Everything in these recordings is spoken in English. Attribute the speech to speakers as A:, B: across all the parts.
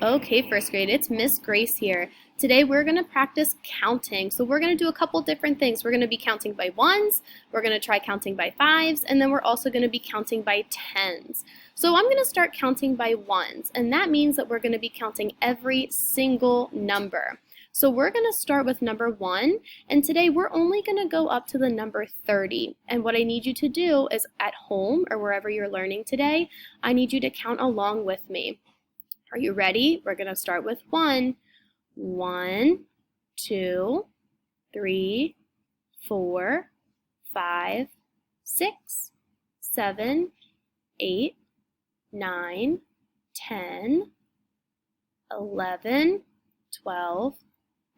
A: Okay, first grade, it's Miss Grace here. Today we're going to practice counting. So we're going to do a couple different things. We're going to be counting by ones, we're going to try counting by fives, and then we're also going to be counting by tens. So I'm going to start counting by ones, and that means that we're going to be counting every single number. So we're going to start with number 1, and today we're only going to go up to the number 30. And what I need you to do is at home or wherever you're learning today, I need you to count along with me. Are you ready? We're going to start with 1. 1, 2, 3, 4, 5, 6, 7, 8, 9, 10, 11, 12,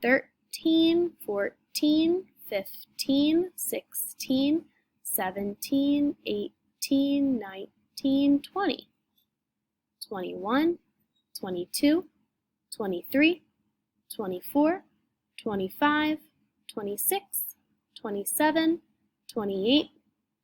A: 13, 14, 15, 16, 17, 18, 19, 20, 21, 22, 23, 24, 25, 26, 27, 28,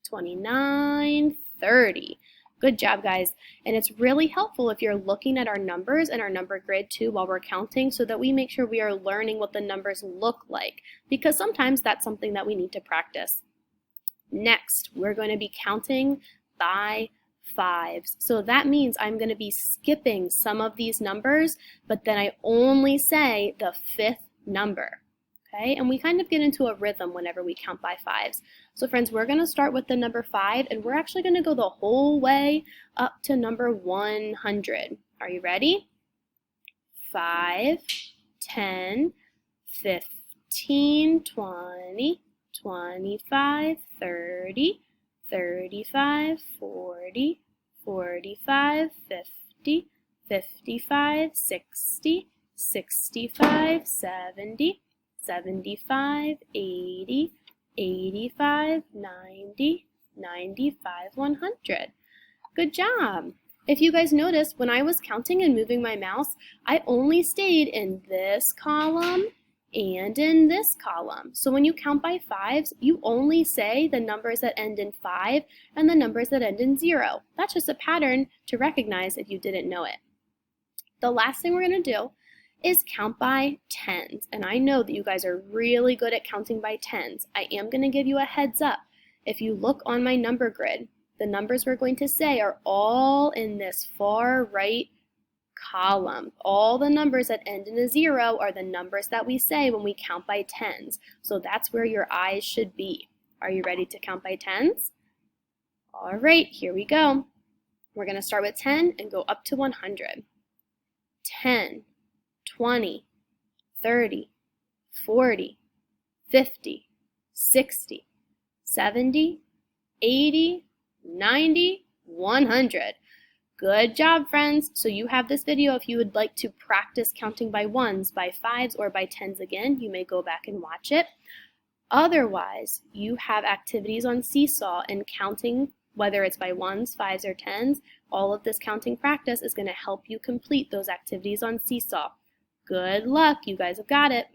A: 29, 30. Good job, guys. And it's really helpful if you're looking at our numbers and our number grid too while we're counting so that we make sure we are learning what the numbers look like, because sometimes that's something that we need to practice. Next, we're going to be counting by fives. So that means I'm going to be skipping some of these numbers, but then I only say the 5th number. Okay, and we kind of get into a rhythm whenever we count by fives. So friends, we're going to start with the number 5, and we're actually going to go the whole way up to number 100. Are you ready? 5, 10, 15, 20, 25, 30, 35, 40, 45, 50, 55, 60, 65, 70, 75, 80, 85, 90, 95, 100. Good job! If you guys noticed, when I was counting and moving my mouse, I only stayed in this column and in this column. So when you count by fives, you only say the numbers that end in 5 and the numbers that end in 0. That's just a pattern to recognize if you didn't know it. The last thing we're going to do is count by tens. And I know that you guys are really good at counting by tens. I am going to give you a heads up. If you look on my number grid, the numbers we're going to say are all in this far right column. All the numbers that end in a 0 are the numbers that we say when we count by tens. So that's where your eyes should be. Are you ready to count by tens? All right, here we go. We're going to start with 10 and go up to 100. 10, 20, 30, 40, 50, 60, 70, 80, 90, 100. Good job, friends. So you have this video. If you would like to practice counting by ones, by fives, or by tens again, you may go back and watch it. Otherwise, you have activities on Seesaw and counting, whether it's by ones, fives, or tens. All of this counting practice is going to help you complete those activities on Seesaw. Good luck. You guys have got it.